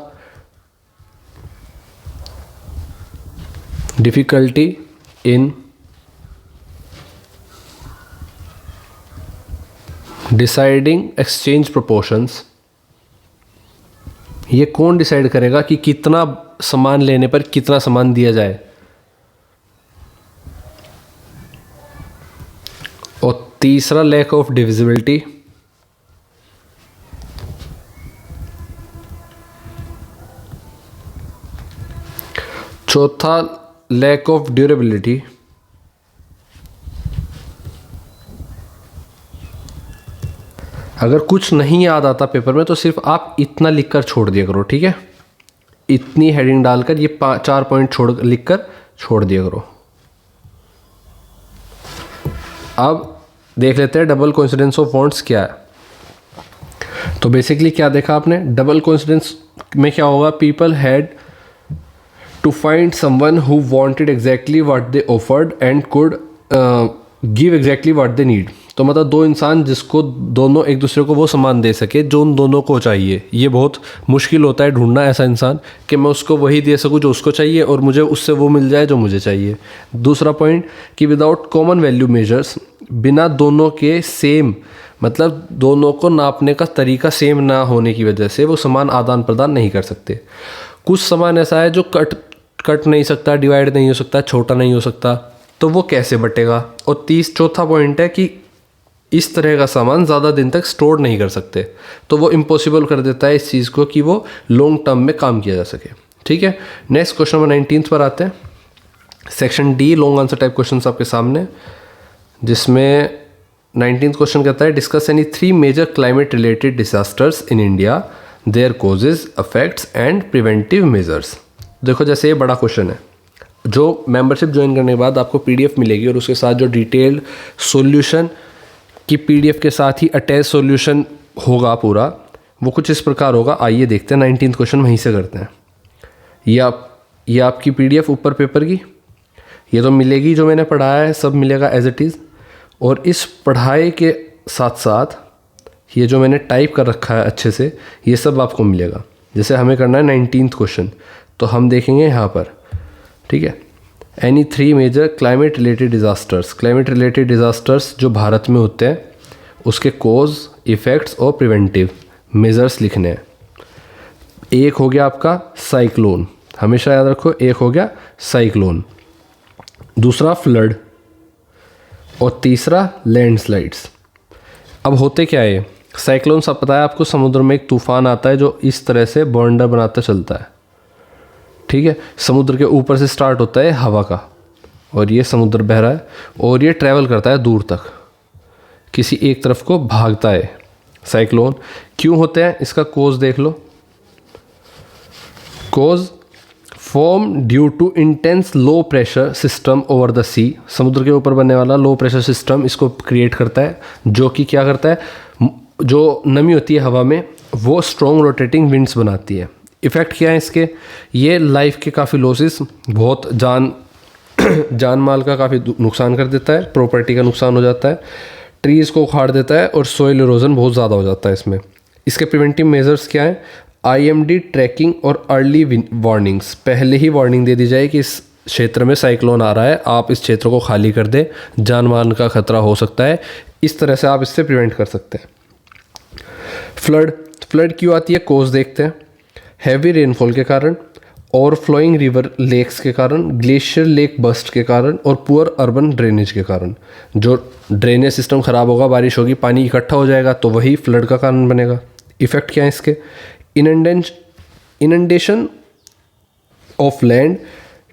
difficulty in deciding exchange proportions. ये कौन डिसाइड करेगा कि कितना सामान लेने पर कितना सामान दिया जाए। और तीसरा, लैक ऑफ डिविजिबिलिटी। चौथा, लैक ऑफ ड्यूरेबिलिटी। अगर कुछ नहीं याद आता पेपर में तो सिर्फ आप इतना लिखकर छोड़ दिया करो, ठीक है। इतनी हेडिंग डालकर ये 4 पॉइंट लिखकर छोड़ दिया करो। अब देख लेते हैं डबल कोइंसिडेंस ऑफ वांट्स क्या है। तो बेसिकली क्या देखा आपने, डबल कोइंसिडेंस में क्या होगा, people had to find someone who wanted exactly what they offered and could give exactly what they need. तो मतलब दो इंसान जिसको दोनों एक दूसरे को वो सामान दे सके जो उन दोनों को चाहिए। ये बहुत मुश्किल होता है ढूंढना ऐसा इंसान कि मैं उसको वही दे सकूं जो उसको चाहिए और मुझे उससे वो मिल जाए जो मुझे चाहिए। दूसरा पॉइंट कि विदाउट कॉमन वैल्यू मेजर्स, बिना दोनों के सेम, मतलब दोनों को नापने का तरीका सेम ना होने की वजह से वो सामान आदान प्रदान नहीं कर सकते। कुछ सामान ऐसा है जो कट नहीं सकता, डिवाइड नहीं हो सकता, छोटा नहीं हो सकता, तो वो कैसे बटेगा। और चौथा पॉइंट है कि इस तरह का सामान ज़्यादा दिन तक स्टोर नहीं कर सकते, तो वो इम्पॉसिबल कर देता है इस चीज़ को कि वो लॉन्ग टर्म में काम किया जा सके, ठीक है। नेक्स्ट क्वेश्चन नंबर 19 पर आते हैं। Section D, long answer type question आपके सामने, जिसमें 19th क्वेश्चन कहता है discuss any 3 major climate related disasters in India, their causes, effects and preventive measures. देखो जैसे ये बड़ा क्वेश्चन है, जो मेंबरशिप ज्वाइन करने के बाद आपको पीडीएफ मिलेगी और उसके साथ जो डिटेल्ड सॉल्यूशन की पीडीएफ के साथ ही अटैच सॉल्यूशन होगा पूरा, वो कुछ इस प्रकार होगा। आइए देखते हैं 19th क्वेश्चन वहीं से करते हैं। ये आपकी पीडीएफ ऊपर पेपर की, ये तो मिलेगी, जो मैंने पढ़ाया है सब मिलेगा एज इट इज़। और इस पढ़ाई के साथ साथ ये जो मैंने टाइप कर रखा है अच्छे से, ये सब आपको मिलेगा। जैसे हमें करना है 19th क्वेश्चन, तो हम देखेंगे यहाँ पर, ठीक है। Any 3 major climate related disasters, climate related disasters जो भारत में होते हैं उसके कोज, इफ़ेक्ट्स और प्रिवेंटिव मेजर्स लिखने हैं। एक हो गया आपका साइक्लोन, हमेशा याद रखो, एक हो गया साइक्लोन, दूसरा फ्लड और तीसरा लैंडस्लाइड्स। अब होते क्या है, साइक्लोन सब पता है आपको, समुद्र में एक तूफान आता है जो इस तरह से बॉन्डर बनाता चलता है, ठीक है। समुद्र के ऊपर से स्टार्ट होता है हवा का, और ये समुद्र बह रहा है और ये ट्रैवल करता है दूर तक, किसी एक तरफ को भागता है। साइक्लोन क्यों होते हैं, इसका कोज देख लो। Cause, form due to intense low pressure system over the sea, समुद्र के ऊपर बनने वाला लो प्रेशर सिस्टम इसको क्रिएट करता है, जो कि क्या करता है, जो नमी होती है हवा में वो स्ट्रॉन्ग रोटेटिंग विंड्स बनाती है। इफ़ेक्ट क्या है इसके, ये लाइफ के काफ़ी लॉसेस, बहुत जान माल का काफ़ी नुकसान कर देता है, प्रॉपर्टी का नुकसान हो जाता है, ट्रीज़ को उखाड़ देता है और सॉइल इरोजन बहुत ज़्यादा हो जाता है इसमें। इसके प्रिवेंटिव मेजर्स क्या हैं, IMD ट्रैकिंग और अर्ली वार्निंग्स, पहले ही वार्निंग दे दी जाए कि इस क्षेत्र में साइक्लोन आ रहा है, आप इस क्षेत्र को खाली कर दें, जान माल का खतरा हो सकता है। इस तरह से आप इससे प्रिवेंट कर सकते हैं। फ्लड क्यों आती है, कोज देखते हैं। हैवी रेनफॉल के कारण, ओवरफ्लोइंग रिवर लेक्स के कारण, ग्लेशियर लेक बस्ट के कारण और पुअर अर्बन ड्रेनेज के कारण। जो ड्रेनेज सिस्टम ख़राब होगा, बारिश होगी, पानी इकट्ठा हो जाएगा तो वही फ्लड का कारण बनेगा। इफ़ेक्ट क्या है इसके, inundation of land,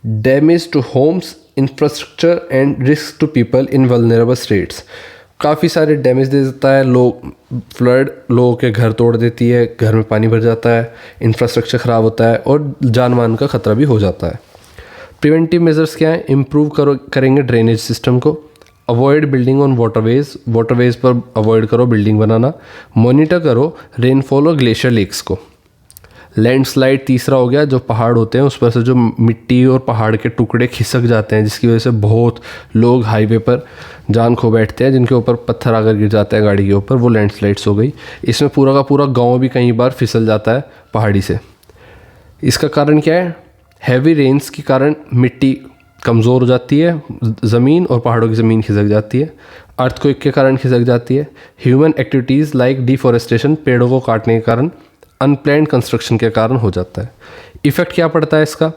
damage to homes, infrastructure and risk to people in vulnerable states. काफ़ी सारे डैमेज दे देता है, फ्लड लोगों के घर तोड़ देती है, घर में पानी भर जाता है, इंफ्रास्ट्रक्चर ख़राब होता है और जान मान का ख़तरा भी हो जाता है। प्रिवेंटिव मेजर्स क्या है, इम्प्रूव करेंगे ड्रेनेज सिस्टम को, अवॉइड बिल्डिंग ऑन वाटरवेज पर अवॉइड करो बिल्डिंग बनाना, मॉनिटर करो रेनफॉल और ग्लेशियर लेक्स को, लैंडस्लाइड तीसरा हो गया, जो पहाड़ होते हैं उस पर से जो मिट्टी और पहाड़ के टुकड़े खिसक जाते हैं, जिसकी वजह से बहुत लोग हाईवे पर जान खो बैठते हैं, जिनके ऊपर पत्थर आकर गिर जाते हैं गाड़ी के ऊपर, वो लैंडस्लाइड्स हो गई। इसमें पूरा का पूरा गांव भी कई बार फिसल जाता है पहाड़ी से। इसका कारण क्या है? हैवी रेन्स के कारण मिट्टी कमज़ोर हो जाती है ज़मीन, और पहाड़ों की ज़मीन खिसक जाती है। अर्थक्वेक के कारण खिसक जाती है। ह्यूमन एक्टिविटीज़ लाइक डिफॉरेस्टेशन, पेड़ों को काटने के कारण, अनप्लैन्ड कंस्ट्रक्शन के कारण हो जाता है। इफ़ेक्ट क्या पड़ता है इसका?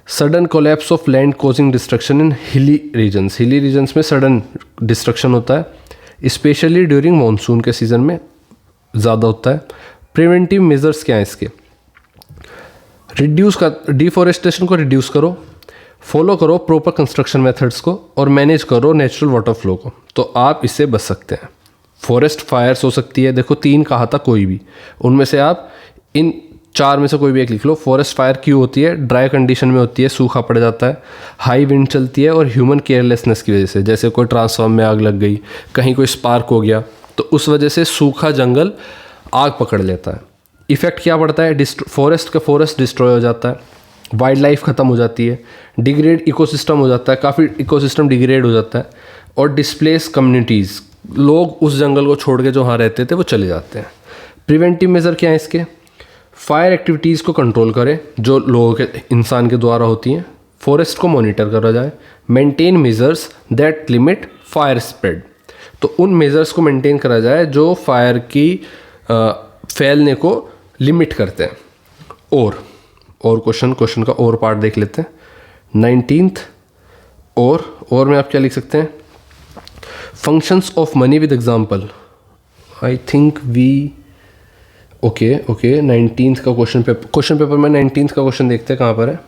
Sudden collapse of land causing destruction in hilly regions. Hilly regions में सडन डिस्ट्रक्शन होता है, स्पेशली ड्यूरिंग मानसून के सीज़न में ज़्यादा होता है। प्रिवेंटिव मेजर्स क्या हैं इसके? रिड्यूस कर, डिफॉरेस्टेशन को रिड्यूस करो, फॉलो करो प्रॉपर कंस्ट्रक्शन मेथड्स को, और मैनेज करो नेचुरल वाटर फ्लो को, तो आप इससे बच सकते हैं। फॉरेस्ट फायर्स हो सकती है, देखो 3 कहा था, कोई भी उनमें से आप इन 4 में से कोई भी एक लिख लो। फॉरेस्ट फायर क्यों होती है? ड्राई कंडीशन में होती है, सूखा पड़ जाता है, हाई विंड चलती है, और ह्यूमन केयरलेसनेस की वजह से, जैसे कोई ट्रांसफार्म में आग लग गई, कहीं कोई स्पार्क हो गया, तो उस वजह से सूखा जंगल आग पकड़ लेता है। इफ़ेक्ट क्या पड़ता है? फॉरेस्ट डिस्ट्रॉय हो जाता है, वाइल्ड लाइफ ख़त्म हो जाती है, डिग्रेड इकोसिस्टम हो जाता है, काफ़ी इकोसिस्टम डिग्रेड हो जाता है, और डिस्प्लेस कम्युनिटीज़, लोग उस जंगल को छोड़ के जो वहाँ रहते थे वो चले जाते हैं। प्रिवेंटिव मेजर क्या है इसके? फायर एक्टिविटीज़ को कंट्रोल करें जो लोगों के, इंसान के द्वारा होती हैं। फॉरेस्ट को मॉनिटर करा जाए। Maintain measures that limit fire spread, तो उन मेजर्स को मेंटेन करा जाए जो फायर की फैलने को लिमिट करते हैं। और क्वेश्चन का और पार्ट देख लेते हैं। 19th और में आप क्या लिख सकते हैं? Functions of money with example. I think we okay 19th का क्वेश्चन पेपर में 19th का क्वेश्चन देखते हैं कहाँ पर है।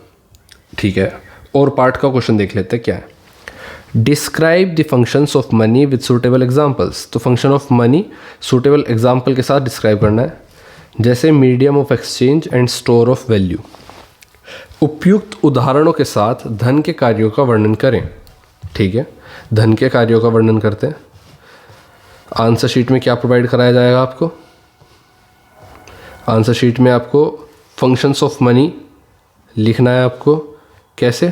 ठीक है, और पार्ट का क्वेश्चन देख लेते हैं क्या है। Describe the functions of money with suitable examples, तो function of money suitable example के साथ डिस्क्राइब करना है, जैसे medium of exchange and store of value. उपयुक्त उदाहरणों के साथ धन के कार्यों का वर्णन करें। ठीक है, धन के कार्यों का वर्णन करते हैं। आंसर शीट में क्या प्रोवाइड कराया जाएगा आपको? आंसर शीट में आपको फंक्शंस ऑफ मनी लिखना है आपको। कैसे?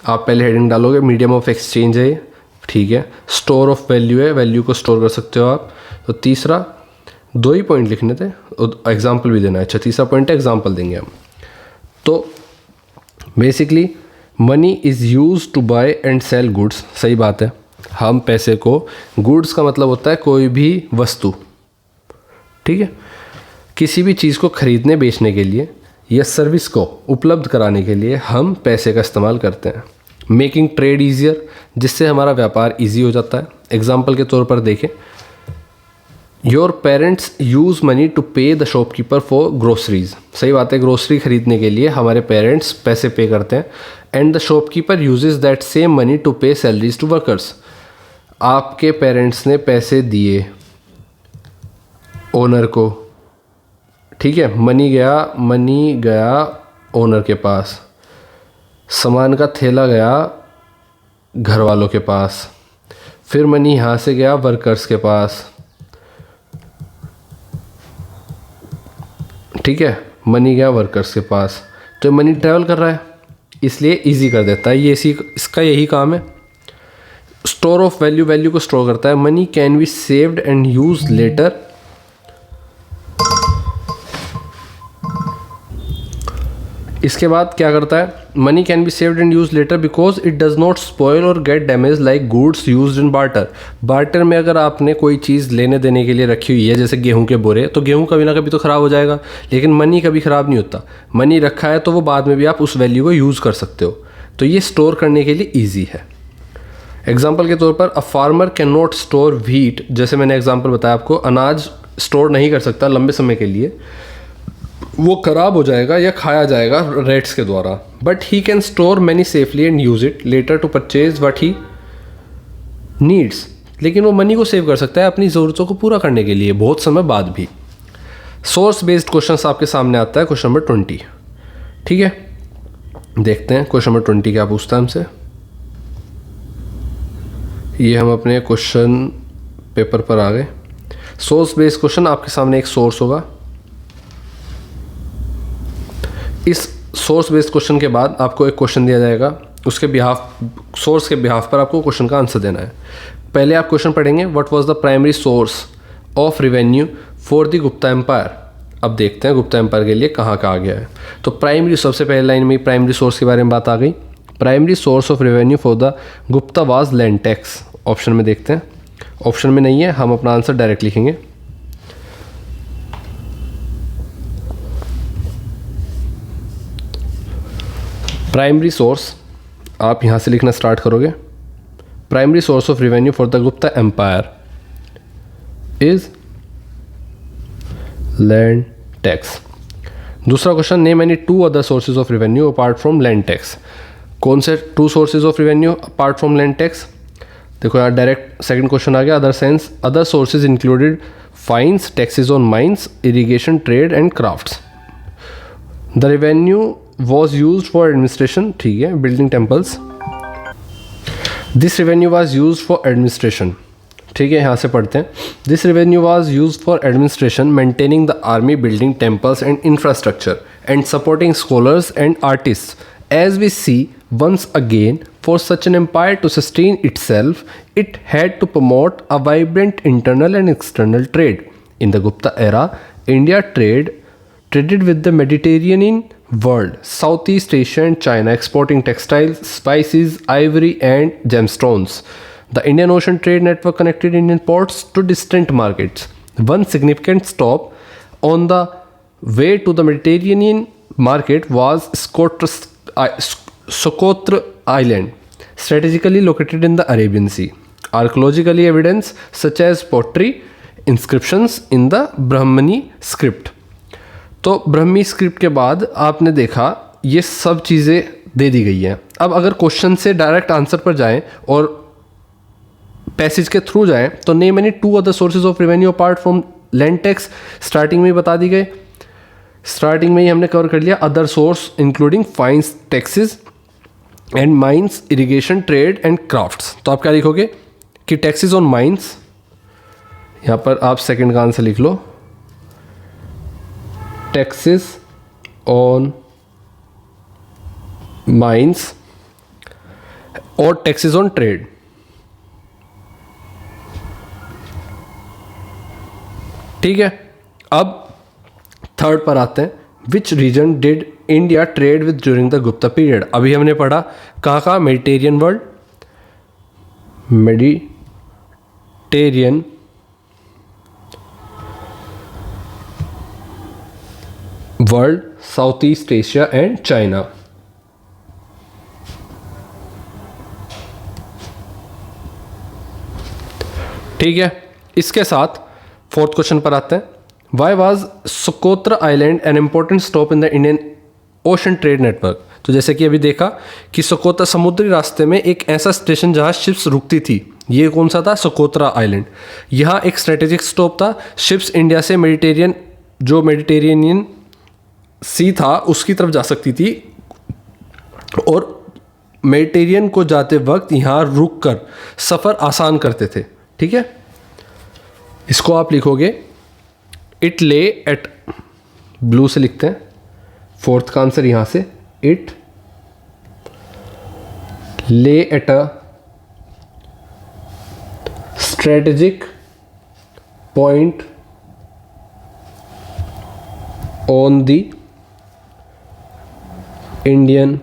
आप पहले हेडिंग डालोगे, मीडियम ऑफ एक्सचेंज है, ठीक है, स्टोर ऑफ वैल्यू है, वैल्यू को स्टोर कर सकते हो आप। तो तीसरा 2 ही पॉइंट लिखने थे, एग्जाम्पल भी देना है। अच्छा, तीसरा पॉइंट है एग्जाम्पल देंगे हम। तो basically money is use to buy and sell goods. सही बात है, हम पैसे को, गुड्स का मतलब होता है कोई भी वस्तु, ठीक है, किसी भी चीज़ को खरीदने बेचने के लिए या सर्विस को उपलब्ध कराने के लिए हम पैसे का इस्तेमाल करते हैं। मेकिंग ट्रेड ईजियर, जिससे हमारा व्यापार ईजी हो जाता है। एग्जाम्पल के तौर पर देखें, your parents use money to pay the shopkeeper for groceries. सही बात है, ग्रोसरी खरीदने के लिए हमारे पेरेंट्स पैसे पे करते हैं। And the shopkeeper uses that same money to pay salaries to workers. आपके पेरेंट्स ने पैसे दिए ओनर को, ठीक है, मनी गया ओनर के पास, सामान का थैला गया घर वालों के पास, फिर मनी यहाँ से गया वर्कर्स के पास, ठीक है, मनी गया वर्कर्स के पास। तो मनी ट्रैवल कर रहा है, इसलिए इजी कर देता है, ये इसका यही काम है। स्टोर ऑफ वैल्यू, वैल्यू को स्टोर करता है। Money can be saved and use later. इसके बाद क्या करता है? Money can be saved and use later because it does not spoil और get damage like goods used in barter. Barter में अगर आपने कोई चीज़ लेने देने के लिए रखी हुई है, जैसे गेहूं के बोरे, तो गेहूं कभी ना कभी तो ख़राब हो जाएगा, लेकिन मनी कभी ख़राब नहीं होता। मनी रखा है तो वो बाद में भी आप उस वैल्यू को यूज़ कर सकते हो, तो ये स्टोर करने के लिए ईजी है। एग्जाम्पल के तौर पर, a farmer can not store wheat, जैसे मैंने एग्जाम्पल बताया आपको, अनाज स्टोर नहीं कर सकता लंबे समय के लिए, वो खराब हो जाएगा या खाया जाएगा रेट्स के द्वारा। But he can store money safely and use it later to purchase what he needs. लेकिन वो मनी को सेव कर सकता है अपनी ज़रूरतों को पूरा करने के लिए बहुत समय बाद भी। सोर्स बेस्ड क्वेश्चन आपके सामने आता है, क्वेश्चन नंबर 20। ठीक है, देखते हैं क्वेश्चन नंबर 20 क्या पूछता है हमसे। ये हम अपने क्वेश्चन पेपर पर आ गए। सोर्स बेस्ड क्वेश्चन, आपके सामने एक सोर्स होगा, इस सोर्स बेस्ड क्वेश्चन के बाद आपको एक क्वेश्चन दिया जाएगा, उसके सोर्स के बिहाफ पर आपको क्वेश्चन का आंसर देना है। पहले आप क्वेश्चन पढ़ेंगे, what was the primary source of revenue for the Gupta empire. अब देखते हैं गुप्ता एम्पायर के लिए कहाँ आ गया है। तो प्राइमरी, सबसे पहले लाइन में प्राइमरी सोर्स के बारे में बात आ गई। Primary source of revenue for the Gupta was land tax. Option में देखते हैं, ऑप्शन में नहीं है, हम अपना आंसर डायरेक्ट लिखेंगे। प्राइमरी सोर्स आप यहाँ से लिखना स्टार्ट करोगे। Primary source of revenue for the Gupta empire is land tax. दूसरा question, name any two other sources of revenue apart from land tax. कौन से two sources of revenue apart from land tax? देखो यहाँ direct second question आ गया, other sources included fines, taxes on mines, irrigation, trade and crafts. The revenue was use for administration, ठीक है, building temples. This revenue was use for administration, ठीक है, यहाँ से पढ़ते हैं। This revenue was use for administration, maintaining the army, building temples and infrastructure and supporting scholars and artist. As we see once again, for such an empire to sustain itself, it had to promote a vibrant internal and external trade. In the Gupta era, India traded with the Mediterranean world, Southeast Asia and China, exporting textiles, spices, ivory and gemstones. The Indian Ocean trade network connected Indian ports to distant markets. One significant stop on the way to the Mediterranean market was Socotra Island, strategically located in the Arabian Sea. Archaeological evidence such as pottery, inscriptions in the Brahmani script. तो ब्रह्मी script के बाद आपने देखा ये सब चीज़ें दे दी गई हैं। अब अगर क्वेश्चन से डायरेक्ट आंसर पर जाएं और पैसेज के थ्रू जाएं तो name any two other sources of revenue apart from land tax, starting में ही बता दी गए, स्टार्टिंग में ही हमने कवर कर लिया। Other source including fines, taxes and mines, irrigation, trade and crafts. तो आप क्या लिखोगे कि टैक्सेस ऑन माइंस, यहाँ पर आप सेकंड का आंसर लिख लो, टैक्सेस ऑन माइंस और टैक्सेस ऑन ट्रेड। ठीक है, अब थर्ड पर आते हैं, which region did India trade with during the Gupta period. अभी हमने पढ़ा कहाँ, Mediterranean world, Mediterranean world, south east Asia and China. ठीक है, इसके साथ फोर्थ क्वेश्चन पर आते हैं। Why was Socotra Island an important stop in the Indian Ocean trade network? तो जैसे कि अभी देखा कि सोकोत्रा समुद्री रास्ते में एक ऐसा स्टेशन जहाँ शिप्स रुकती थी, ये कौन सा था? Socotra island. यहाँ एक स्ट्रेटेजिक स्टॉप था, शिप्स इंडिया से मेडिटेरेनियन सी था उसकी तरफ जा सकती थी और मेडिटेरियन को जाते वक्त यहाँ रुक कर सफ़र आसान करते थे। ठीक है, इसको आप लिखोगे इट ले एट, ब्लू से लिखते हैं, फोर्थ का आंसर यहाँ से, it lay at a strategic point on the Indian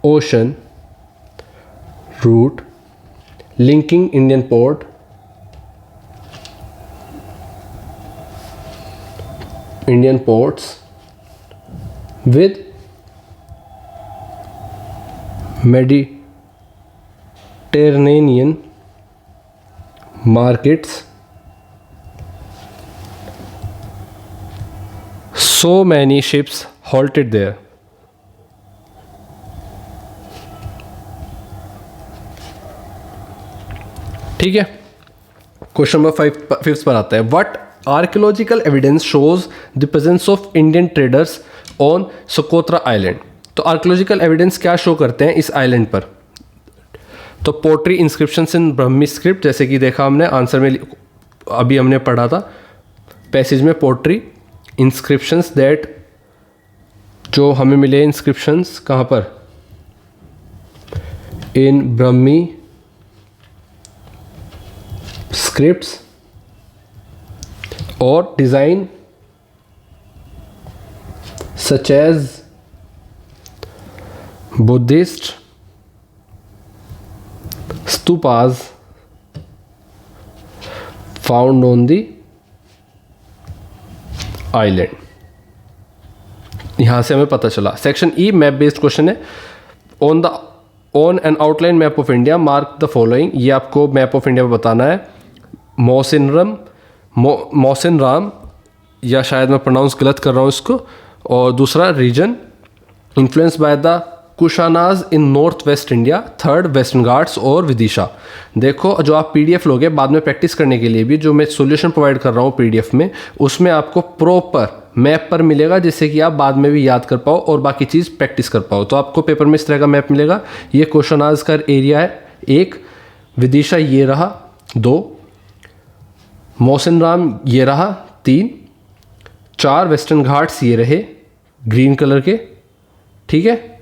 ocean route linking Indian port Indian ports with Mediterranean markets. So many ships halted there. ठीक है, क्वेश्चन नंबर 5 पर आता है। What archaeological evidence shows the presence of Indian traders on Socotra island. तो archaeological evidence क्या show करते हैं इस आइलैंड पर? तो पोट्री इंस्क्रिप्शंस इन ब्रह्मी स्क्रिप्ट, जैसे कि देखा हमने आंसर में, अभी हमने पढ़ा था पैसेज में, पोट्री इंस्क्रिप्शंस दैट जो हमें मिले इंस्क्रिप्शंस कहाँ पर, इन ब्रह्मी स्क्रिप्ट्स और design such as Buddhist stupas found on the island. यहां से हमें पता चला। Section E map based question है। On an outline map of India mark the following. ये आपको मैप ऑफ इंडिया में बताना है। मौसिनराम, या शायद मैं प्रोनाउंस गलत कर रहा हूँ इसको। और दूसरा reason influence by the Kushanas in north west India. Third western Ghats और विदिशा। देखो जो आप पीडीएफ लोगे बाद में प्रैक्टिस करने के लिए भी, जो मैं सॉल्यूशन प्रोवाइड कर रहा हूँ पीडीएफ में, उसमें आपको प्रॉपर मैप पर मिलेगा जिससे कि आप बाद में भी याद कर पाओ और बाकी चीज़ प्रैक्टिस कर पाओ। तो आपको पेपर में इस तरह का मैप मिलेगा। ये कुशानाज का एरिया है 1, विदिशा ये रहा 2, मौसिनराम ये रहा 3, 4 वेस्टर्न घाट्स ये रहे ग्रीन कलर के, ठीक है,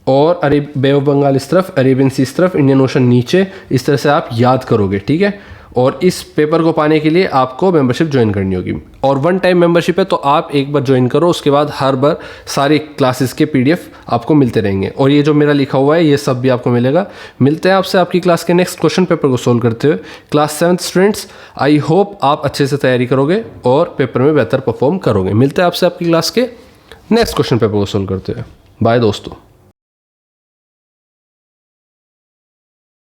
और बे ऑफ बंगाल इस तरफ, अरेबियन सी इस तरफ, इंडियन ओशन नीचे। इस तरह से आप याद करोगे, ठीक है। और इस पेपर को पाने के लिए आपको मेंबरशिप ज्वाइन करनी होगी। और 1 टाइम मेंबरशिप है, तो आप एक बार ज्वाइन करो, उसके बाद हर बार सारी क्लासेस के पीडीएफ आपको मिलते रहेंगे। और ये जो मेरा लिखा हुआ है ये सब भी आपको मिलेगा। मिलते हैं आपसे आपकी क्लास के नेक्स्ट क्वेश्चन पेपर को सोल्व करते हुए। क्लास 7 स्टूडेंट्स, आई होप आप अच्छे से तैयारी करोगे और पेपर में बेहतर परफॉर्म करोगे। मिलते हैं आपसे आपकी क्लास के नेक्स्ट क्वेश्चन पेपर को सोल्व करते हुए। बाय दोस्तों।